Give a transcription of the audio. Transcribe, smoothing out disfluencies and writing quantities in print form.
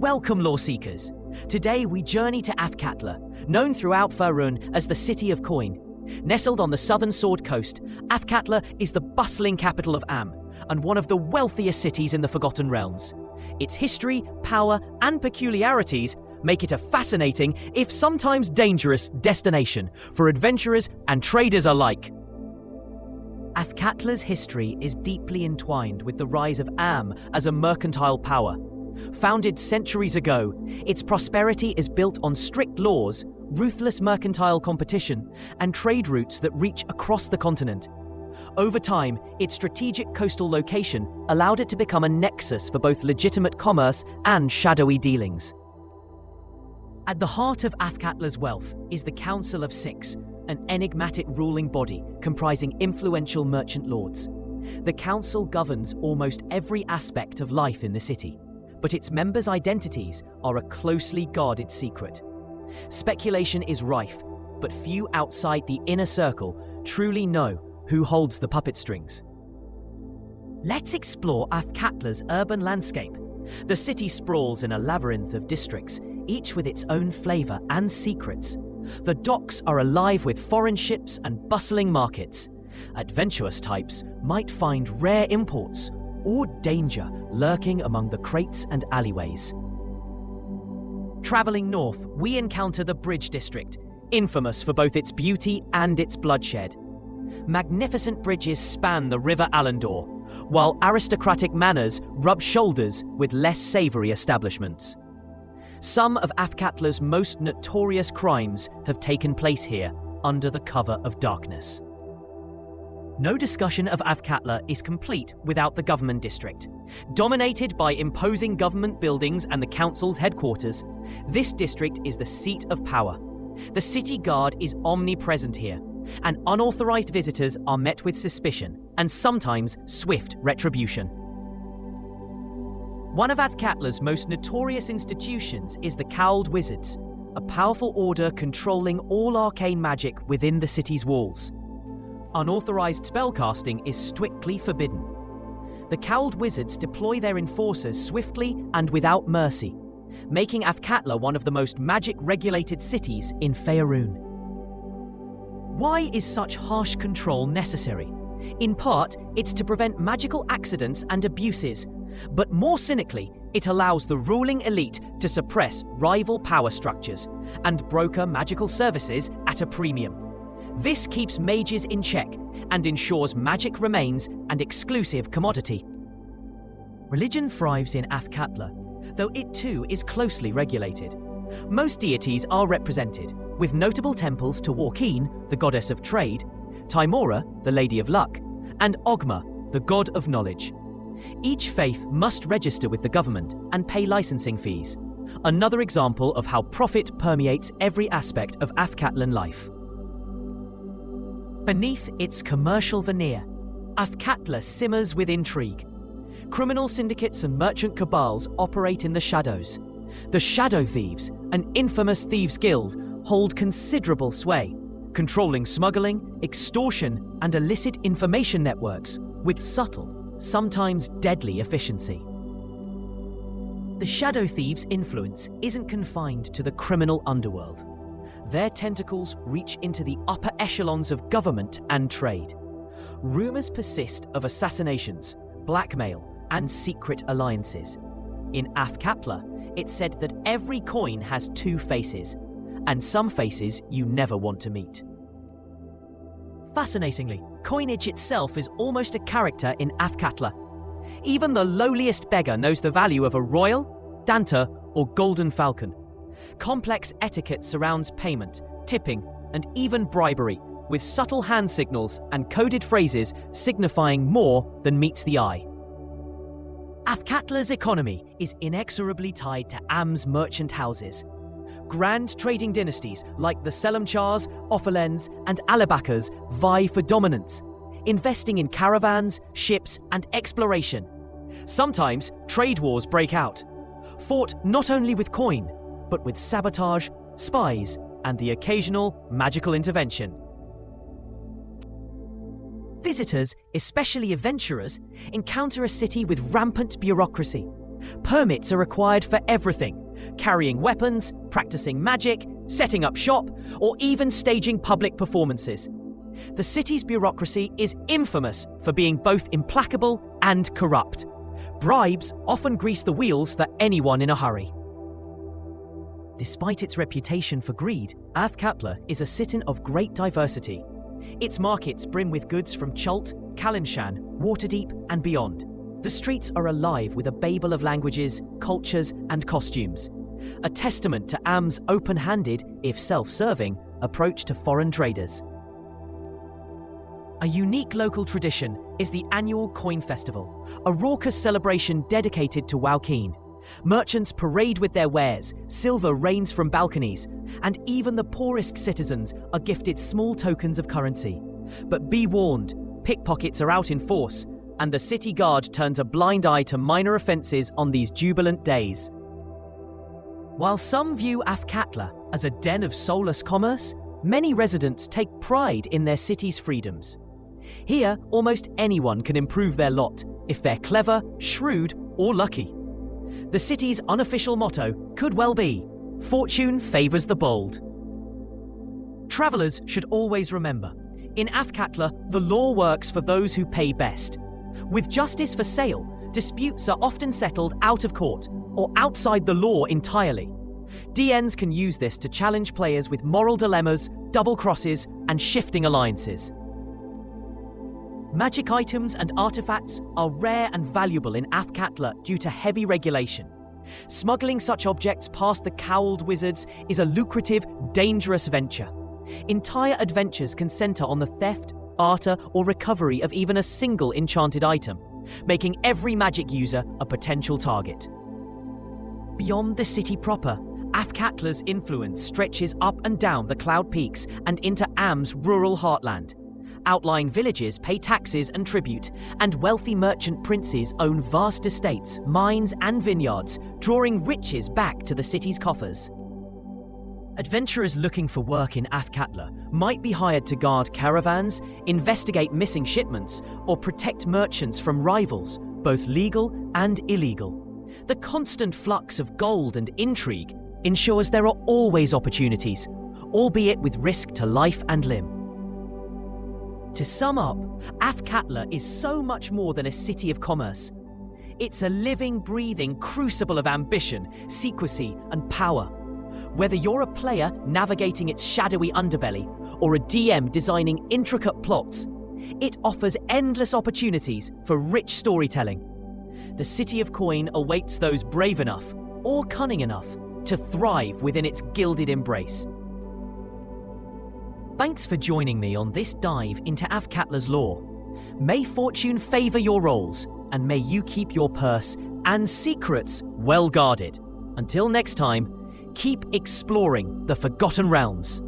Welcome, law seekers. Today we journey to Athkatla, known throughout Faerûn as the City of Coin. Nestled on the southern Sword Coast, Athkatla is the bustling capital of Am and one of the wealthiest cities in the Forgotten Realms. Its history, power, and peculiarities make it a fascinating, if sometimes dangerous, destination for adventurers and traders alike. Athkatla's history is deeply entwined with the rise of Am as a mercantile power. Founded centuries ago, its prosperity is built on strict laws, ruthless mercantile competition, and trade routes that reach across the continent. Over time, its strategic coastal location allowed it to become a nexus for both legitimate commerce and shadowy dealings. At the heart of Athkatla's wealth is the Council of Six, an enigmatic ruling body comprising influential merchant lords. The council governs almost every aspect of life in the city, but its members' identities are a closely guarded secret. Speculation is rife, but few outside the inner circle truly know who holds the puppet strings. Let's explore Athkatla's urban landscape. The city sprawls in a labyrinth of districts, each with its own flavour and secrets. The docks are alive with foreign ships and bustling markets. Adventurous types might find rare imports or danger lurking among the crates and alleyways. Travelling north, we encounter the Bridge District, infamous for both its beauty and its bloodshed. Magnificent bridges span the River Alandor, while aristocratic manors rub shoulders with less savoury establishments. Some of Athkatla's most notorious crimes have taken place here under the cover of darkness. No discussion of Athkatla is complete without the government district. Dominated by imposing government buildings and the council's headquarters, this district is the seat of power. The city guard is omnipresent here, and unauthorized visitors are met with suspicion and sometimes swift retribution. One of Athkatla's most notorious institutions is the Cowled Wizards, a powerful order controlling all arcane magic within the city's walls. Unauthorized spellcasting is strictly forbidden. The Cowled Wizards deploy their enforcers swiftly and without mercy, making Athkatla one of the most magic-regulated cities in Faerûn. Why is such harsh control necessary? In part, it's to prevent magical accidents and abuses, but more cynically, it allows the ruling elite to suppress rival power structures and broker magical services at a premium. This keeps mages in check and ensures magic remains an exclusive commodity. Religion thrives in Athkatla, though it too is closely regulated. Most deities are represented, with notable temples to Warkeen, the goddess of trade, Tymora, the lady of luck, and Ogma, the god of knowledge. Each faith must register with the government and pay licensing fees, another example of how profit permeates every aspect of Athkatlan life. Beneath its commercial veneer, Athkatla simmers with intrigue. Criminal syndicates and merchant cabals operate in the shadows. The Shadow Thieves, an infamous thieves' guild, hold considerable sway, controlling smuggling, extortion, and illicit information networks with subtle, sometimes deadly efficiency. The Shadow Thieves' influence isn't confined to the criminal underworld. Their tentacles reach into the upper echelons of government and trade. Rumours persist of assassinations, blackmail, and secret alliances. In Athkatla, it's said that every coin has two faces, and some faces you never want to meet. Fascinatingly, coinage itself is almost a character in Athkatla. Even the lowliest beggar knows the value of a royal, danta, or golden falcon. Complex etiquette surrounds payment, tipping, and even bribery, with subtle hand signals and coded phrases signifying more than meets the eye. Athkatla's economy is inexorably tied to Am's merchant houses. Grand trading dynasties like the Selamchars, Ophalens, and Alabakars vie for dominance, investing in caravans, ships, and exploration. Sometimes trade wars break out, fought not only with coin, but with sabotage, spies, and the occasional magical intervention. Visitors, especially adventurers, encounter a city with rampant bureaucracy. Permits are required for everything: carrying weapons, practicing magic, setting up shop, or even staging public performances. The city's bureaucracy is infamous for being both implacable and corrupt. Bribes often grease the wheels for anyone in a hurry. Despite its reputation for greed, Athkatla is a city of great diversity. Its markets brim with goods from Chult, Kalinshan, Waterdeep, and beyond. The streets are alive with a babel of languages, cultures, and costumes, a testament to Am's open-handed, if self-serving, approach to foreign traders. A unique local tradition is the annual Coin Festival, a raucous celebration dedicated to Wowkeen. Merchants parade with their wares, silver rains from balconies, and even the poorest citizens are gifted small tokens of currency. But be warned, pickpockets are out in force, and the city guard turns a blind eye to minor offences on these jubilant days. While some view Athkatla as a den of soulless commerce, many residents take pride in their city's freedoms. Here, almost anyone can improve their lot if they're clever, shrewd, or lucky. The city's unofficial motto could well be, "Fortune favours the bold." Travellers should always remember, in Athkatla, the law works for those who pay best. With justice for sale, disputes are often settled out of court or outside the law entirely. DNs can use this to challenge players with moral dilemmas, double crosses, and shifting alliances. Magic items and artifacts are rare and valuable in Athkatla due to heavy regulation. Smuggling such objects past the cowled wizards is a lucrative, dangerous venture. Entire adventures can centre on the theft, barter, or recovery of even a single enchanted item, making every magic user a potential target. Beyond the city proper, Athkatla's influence stretches up and down the cloud peaks and into Am's rural heartland. Outlying villages pay taxes and tribute, and wealthy merchant princes own vast estates, mines, and vineyards, drawing riches back to the city's coffers. Adventurers looking for work in Athkatla might be hired to guard caravans, investigate missing shipments, or protect merchants from rivals, both legal and illegal. The constant flux of gold and intrigue ensures there are always opportunities, albeit with risk to life and limb. To sum up, Athkatla is so much more than a city of commerce. It's a living, breathing crucible of ambition, secrecy, and power. Whether you're a player navigating its shadowy underbelly or a DM designing intricate plots, it offers endless opportunities for rich storytelling. The City of Coin awaits those brave enough, or cunning enough, to thrive within its gilded embrace. Thanks for joining me on this dive into Athkatla's lore. May fortune favour your rolls, and may you keep your purse and secrets well guarded. Until next time, keep exploring the Forgotten Realms.